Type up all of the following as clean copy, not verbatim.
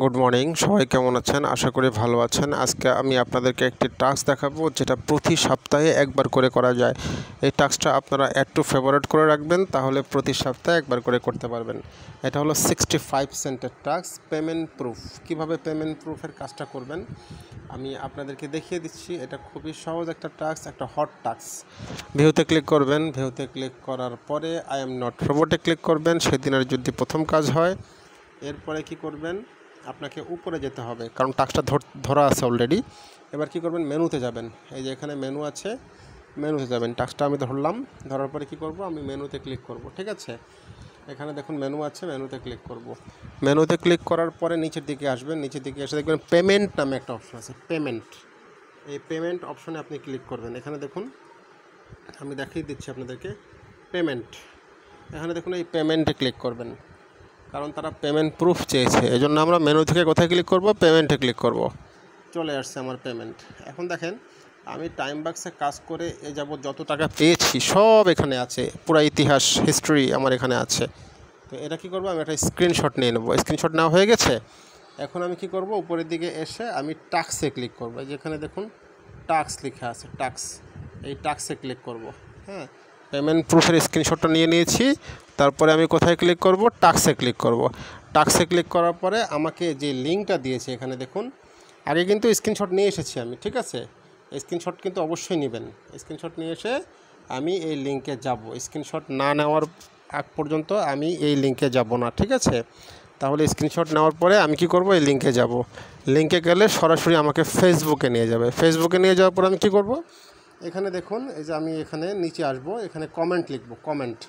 Good morning, সবাই কেমন আছেন? আশা করি ভালো আছেন। আজকে আমি আপনাদেরকে একটি টাস্ক দেখাবো যেটা প্রতি সপ্তাহে একবার করে করা যায়। এই টাস্কটা আপনারা অ্যাড টু ফেভারিট করে রাখবেন, তাহলে প্রতি সপ্তাহে একবার করে করতে পারবেন। এটা হলো 65 সেন্টের টাস্ক, পেমেন্ট প্রুফ। কিভাবে পেমেন্ট প্রুফের কাজটা করবেন আমি আপনাদেরকে দেখিয়ে দিচ্ছি। এটা খুবই সহজ একটা টাস্ক, একটা হট টাস্ক। ভিউতে ক্লিক করবেন, ভিউতে ক্লিক করার পরে আই এম নট রোবটে ক্লিক করবেন। সেদিনের যদি প্রথম কাজ হয়, এরপরে কি করবেন, আপনাকে উপরে যেতে হবে, কারণ টাস্কটা ধরা আছে অলরেডি। এবার কি করবেন, মেনুতে যাবেন। এই যে এখানে মেনু আছে, মেনুতে যাবেন। টাস্কটা আমি ধরলাম, ধরার পরে কি করব, আমি মেনুতে ক্লিক করব। ঠিক আছে, এখানে দেখুন মেনু আছে, মেনুতে ক্লিক করব। মেনুতে ক্লিক করার পরে নিচের দিকে আসবেন, নিচের দিকে এসে দেখবেন পেমেন্ট নামে একটা অপশন আছে, পেমেন্ট। এই পেমেন্ট অপশনে আপনি ক্লিক করবেন। এখানে দেখুন, আমি দেখিয়ে দিচ্ছি আপনাদেরকে পেমেন্ট। এখানে দেখুন এই পেমেন্টে ক্লিক করবেন, কারণ তারা পেমেন্ট প্রুফ চেয়েছে। এই জন্য আমরা মেনু থেকে কোথায় ক্লিক করব, পেমেন্টে ক্লিক করব। চলে আসছে আমার পেমেন্ট। এখন দেখেন, আমি টাইম বাক্সে কাজ করে এ যাবৎ যত টাকা পেয়েছি সব এখানে আছে, পুরো ইতিহাস হিস্ট্রি আমার এখানে আছে। তো এটা কি করব, আমি একটা স্ক্রিনশট নিয়ে নেব। স্ক্রিনশট নেওয়া হয়ে গেছে। এখন আমি কি করব, উপরের দিকে এসে আমি টাস্কে ক্লিক করব। যেখানে দেখুন টাস্ক লেখা আছে, টাস্ক, এই টাস্কে ক্লিক করব। হ্যাঁ, পেমেন্ট প্রুফের স্ক্রিনশটটা নিয়ে নিয়েছি। তারপরে আমি কোথায় ক্লিক করব, টাস্কে ক্লিক করব। টাস্কে ক্লিক করার পরে আমাকে যে লিঙ্কটা দিয়েছে, এখানে দেখুন আগে কিন্তু স্ক্রিনশট নিয়ে এসেছি আমি। ঠিক আছে, স্ক্রিনশট কিন্তু অবশ্যই নেবেন। স্ক্রিনশট নিয়ে এসে আমি এই লিঙ্কে যাব। স্ক্রিনশট না নেওয়ার আগ পর্যন্ত আমি এই লিঙ্কে যাব না। ঠিক আছে, তাহলে স্ক্রিনশট নেওয়ার পরে আমি কি করব, এই লিঙ্কে যাব। লিঙ্কে গেলে সরাসরি আমাকে ফেসবুকে নিয়ে যাবে। ফেসবুকে নিয়ে যাওয়ার পর আমি কি করব, এখানে দেখুন, এই যে আমি এখানে নিচে আসব, এখানে কমেন্ট লিখব, কমেন্ট।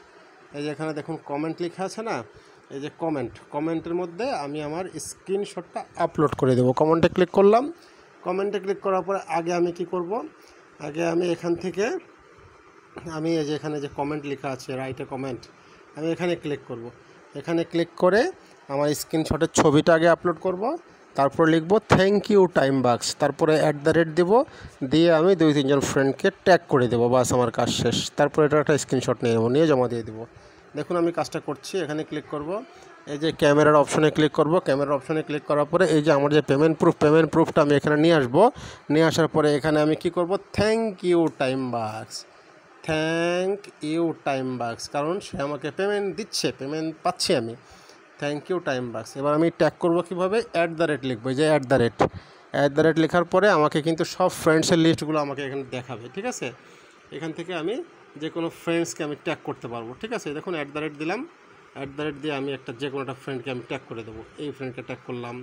এই যে এখানে দেখুন কমেন্ট লেখা আছে না, এই যে কমেন্ট, কমেন্টের মধ্যে আমি আমার স্ক্রিনশটটা আপলোড করে দেবো। কমেন্টে ক্লিক করলাম। কমেন্টে ক্লিক করার পরে আগে আমি কি করব, আগে আমি এখান থেকে আমি এই যে এখানে যে কমেন্ট লেখা আছে, রাইট এ কমেন্ট, আমি এখানে ক্লিক করব। এখানে ক্লিক করে আমার স্ক্রিনশটের ছবিটা আগে আপলোড করব। তারপর লিখব থ্যাংক ইউ টাইম বাক্স, তারপরে @ দেব, দিয়ে আমি 2-3 জন ফ্রেন্ডকে ট্যাগ করে দেবো। বাস আমার কাজ শেষ। তারপর এটা একটা স্ক্রিনশট নিয়ে নেবো, নিয়ে জমা দিয়ে দেবো। দেখুন আমি কাজটা করছি। এখানে ক্লিক করব, এই যে ক্যামেরার অপশনে ক্লিক করব। ক্যামেরার অপশনে ক্লিক করার পরে এই যে আমার যে পেমেন্ট প্রুফটা আমি এখানে নিয়ে আসবো। নিয়ে আসার পরে এখানে আমি কি করব, থ্যাংক ইউ টাইম বাক্স, থ্যাংক ইউ টাইম বাক্স, কারণ সে আমাকে পেমেন্ট দিচ্ছে, পেমেন্ট পাচ্ছি আমি। থ্যাংক ইউ টাইম বাক্স। এবার আমি ট্যাগ করবো কীভাবে, @ লিখবো। এই যে @ লেখার পরে আমাকে কিন্তু সব ফ্রেন্ডসের লিস্টগুলো আমাকে এখানে দেখাবে। ঠিক আছে, এখান থেকে আমি যে কোনো ফ্রেন্ডসকে আমি ট্যাগ করতে পারবো। ঠিক আছে, দেখুন @ দিলাম, @ দিয়ে আমি যে কোনো একটা ফ্রেন্ডকে আমি ট্যাগ করে দেবো। এই ফ্রেন্ডকে ট্যাগ করলাম,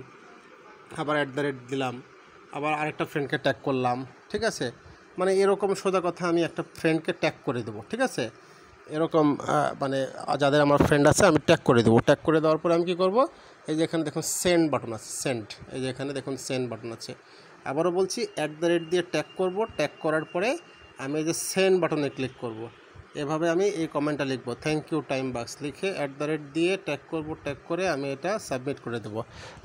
আবার @ দিলাম, আবার আরেকটা ফ্রেন্ডকে ট্যাগ করলাম। ঠিক আছে, মানে এরকম সোজা কথা আমি একটা ফ্রেন্ডকে ট্যাগ করে দেবো। ঠিক আছে, এরকম মানে যাদের আমার ফ্রেন্ড আছে আমি ট্যাগ করে দেবো। ট্যাগ করে দেওয়ার পরে আমি কী করবো, এই যে এখানে দেখুন সেন্ড বাটন আছে, সেন্ড, এই যে এখানে দেখুন সেন্ড বাটন আছে। আবারও বলছি, @ দিয়ে ট্যাগ করব। ট্যাগ করার পরে আমি এই যে সেন্ড বাটনে ক্লিক করব। এভাবে আমি এই কমেন্টটা লিখবো, থ্যাংক ইউ টাইম বাক্স লিখে @ দিয়ে ট্যাগ করব। ট্যাগ করে আমি এটা সাবমিট করে দেবো।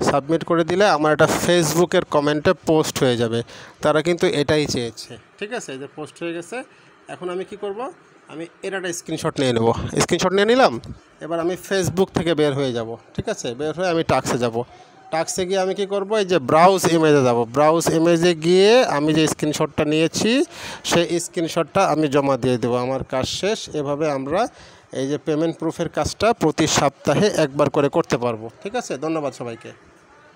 সাবমিট করে দিলে আমার এটা ফেসবুকের কমেন্টে পোস্ট হয়ে যাবে। তারা কিন্তু এটাই চেয়েছে। ঠিক আছে, এই যে পোস্ট হয়ে গেছে। এখন আমি কি করব, আমি এর একটা স্ক্রিনশট নিয়ে নেব। স্ক্রিনশট নিয়ে নিলাম। এবার আমি ফেসবুক থেকে বের হয়ে যাব। ঠিক আছে, বের হয়ে আমি টাস্কে যাব। টাস্কে গিয়ে আমি কি করব, এই যে ব্রাউজ ইমেজে যাব। ব্রাউজ ইমেজে গিয়ে আমি যে স্ক্রিনশটটা নিয়েছি সেই স্ক্রিনশটটা আমি জমা দিয়ে দেবো। আমার কাজ শেষ। এভাবে আমরা এই যে পেমেন্ট প্রুফের কাজটা প্রতি সপ্তাহে একবার করে করতে পারবো। ঠিক আছে, ধন্যবাদ সবাইকে।